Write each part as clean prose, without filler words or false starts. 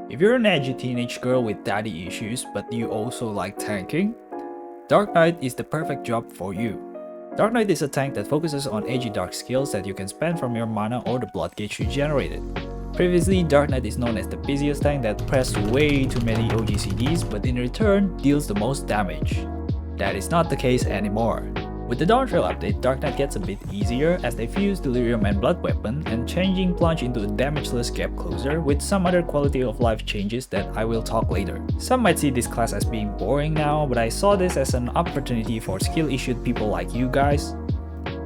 If you're an edgy teenage girl with daddy issues but you also like tanking, Dark Knight is the perfect job for you. Dark Knight is a tank that focuses on edgy dark skills that you can spend from your mana or the blood gauge you generated. Previously, Dark Knight is known as the busiest tank that pressed way too many oGCDs but in return deals the most damage. That is not the case anymore. With the Dawntrail update, Dark Knight gets a bit easier as they fuse delirium and blood weapon and changing plunge into a damageless gap closer with some other quality of life changes that I will talk later. Some might see this class as being boring now, but I saw this as an opportunity for skill issued people like you guys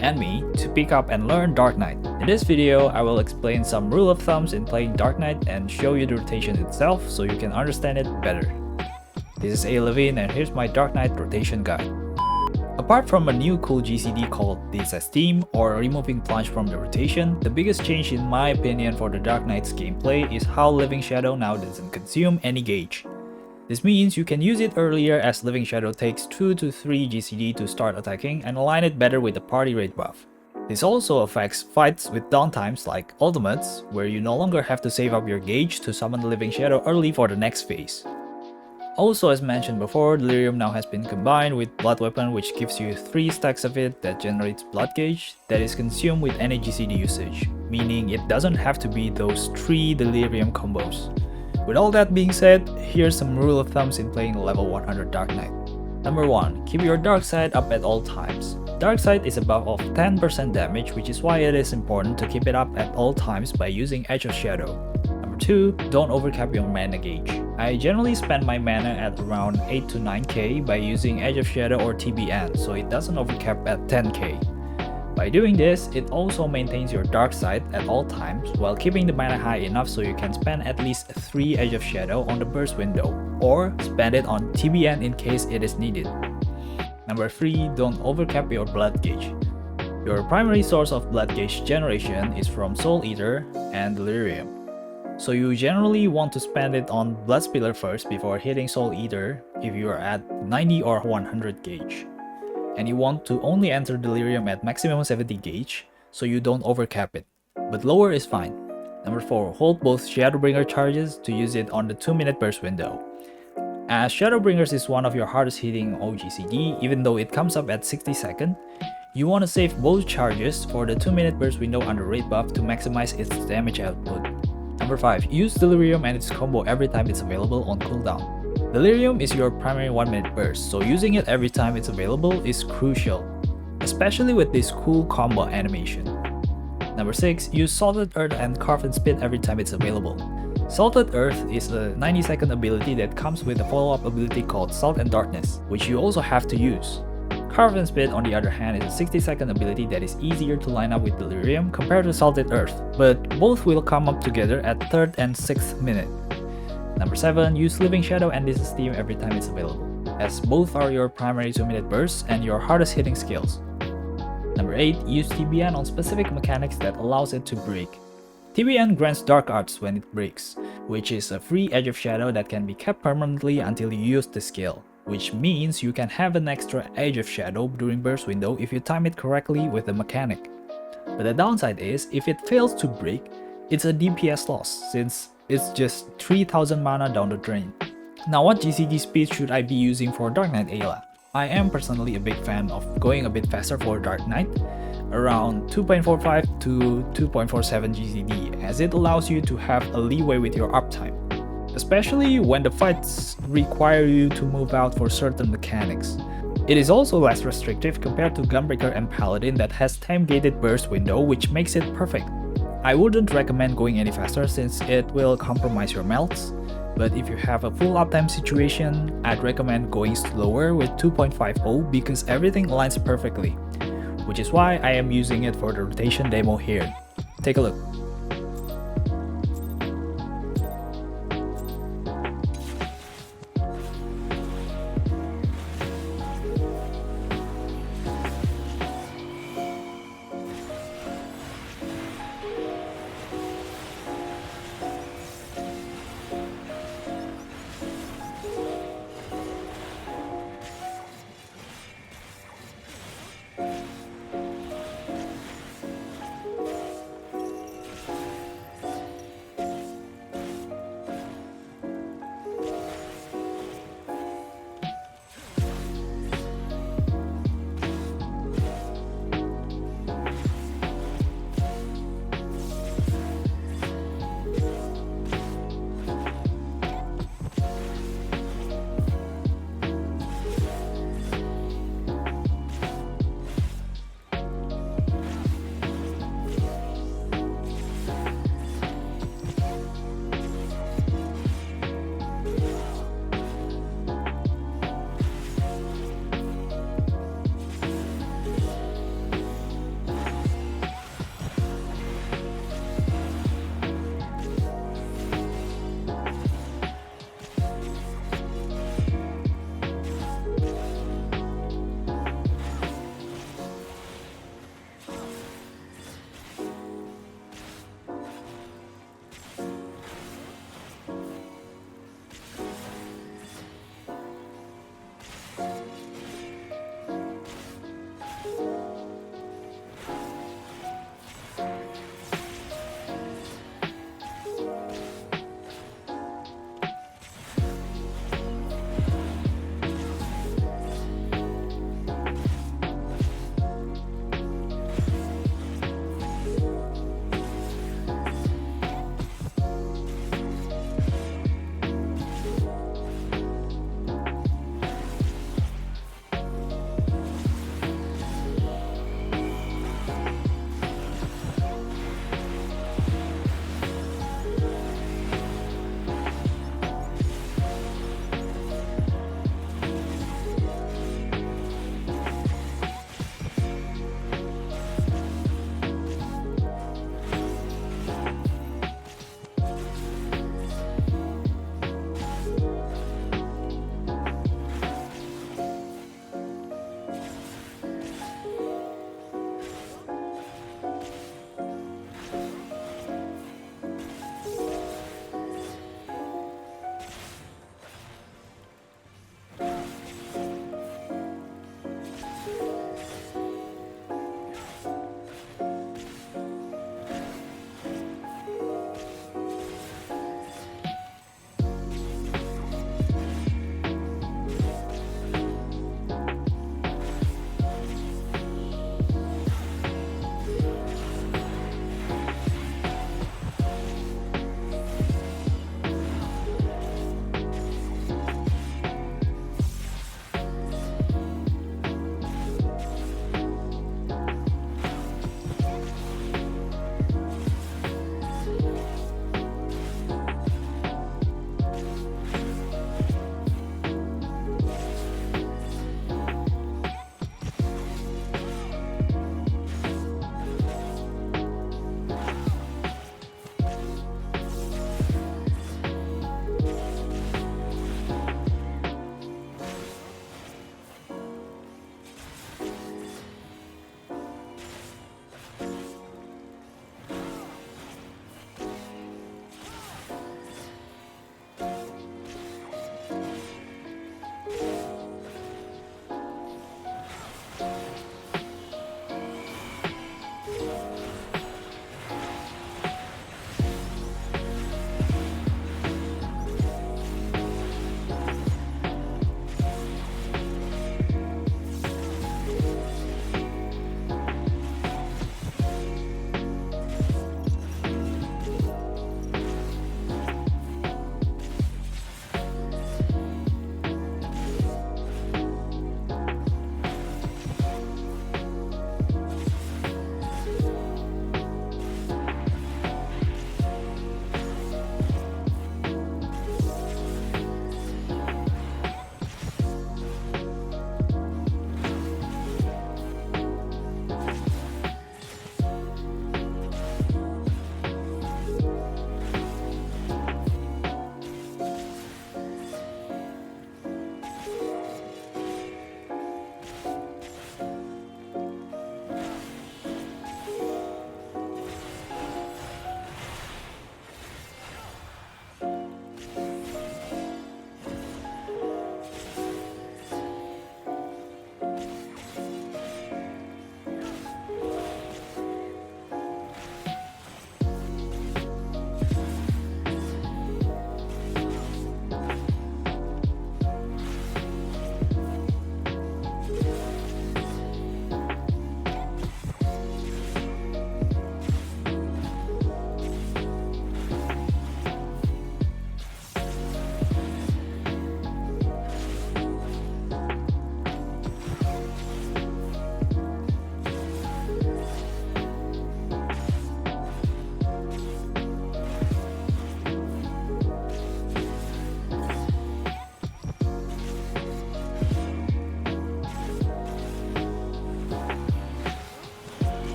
and me to pick up and learn Dark Knight. In this video, I will explain some rule of thumbs in playing Dark Knight and show you the rotation itself so you can understand it better. This is A. Levine and here's my Dark Knight rotation guide. Apart from a new cool GCD called this as theme or removing plunge from the rotation, the biggest change in my opinion for the Dark Knight's gameplay is how Living Shadow now doesn't consume any gauge. This means you can use it earlier as Living Shadow takes 2 to 3 GCD to start attacking and align it better with the party rate buff. This also affects fights with downtimes like ultimates, where you no longer have to save up your gauge to summon the Living Shadow early for the next phase. Also, as mentioned before, delirium now has been combined with blood weapon, which gives you 3 stacks of it that generates blood gauge that is consumed with any GCD usage, meaning it doesn't have to be those 3 delirium combos. With all that being said, here's some rule of thumbs in playing level 100 Dark Knight. Number 1. Keep your dark side up at all times. Dark side is above of 10% damage, which is why it is important to keep it up at all times by using Edge of Shadow. Number 2. Don't overcap your mana gauge. I generally spend my mana at around 8 to 9k by using Edge of Shadow or TBN, so it doesn't overcap at 10k. By doing this, it also maintains your dark side at all times while keeping the mana high enough so you can spend at least 3 Edge of Shadow on the burst window, or spend it on TBN in case it is needed. Number 3. Don't overcap your blood gauge. Your primary source of blood gauge generation is from Soul Eater and Delirium. So you generally want to spend it on Blood Spiller first before hitting Soul Eater if you are at 90 or 100 gauge. And you want to only enter Delirium at maximum 70 gauge so you don't overcap it, but lower is fine. Number 4. Hold both Shadowbringer charges to use it on the 2-minute burst window. As Shadowbringers is one of your hardest hitting oGCD, even though it comes up at 60 seconds, you want to save both charges for the 2-minute burst window under rate buff to maximize its damage output. Number 5. Use Delirium and its combo every time it's available on cooldown. Delirium is your primary 1-minute burst, so using it every time it's available is crucial, especially with this cool combo animation. Number 6. Use Salted Earth and Carve and Spit every time it's available. Salted Earth is a 90-second ability that comes with a follow-up ability called Salt and Darkness, which you also have to use. Carve and Spit, on the other hand, is a 60-second ability that is easier to line up with Delirium compared to Salted Earth, but both will come up together at 3rd and 6th minute. Number 7. Use Living Shadow and this Steam every time it's available, as both are your primary 2-minute bursts and your hardest hitting skills. Number 8. Use TBN on specific mechanics that allows it to break. TBN grants Dark Arts when it breaks, which is a free Edge of Shadow that can be kept permanently until you use the skill, which means you can have an extra Edge of Shadow during burst window if you time it correctly with the mechanic. But the downside is, if it fails to break, it's a DPS loss since it's just 3000 mana down the drain. Now what GCD speed should I be using for Dark Knight Ayla? I am personally a big fan of going a bit faster for Dark Knight, around 2.45 to 2.47 GCD, as it allows you to have a leeway with your uptime, especially when the fights require you to move out for certain mechanics. It is also less restrictive compared to Gunbreaker and Paladin that has time-gated burst window, which makes it perfect. I wouldn't recommend going any faster since it will compromise your melts, but if you have a full uptime situation, I'd recommend going slower with 2.50 because everything aligns perfectly, which is why I am using it for the rotation demo here. Take a look.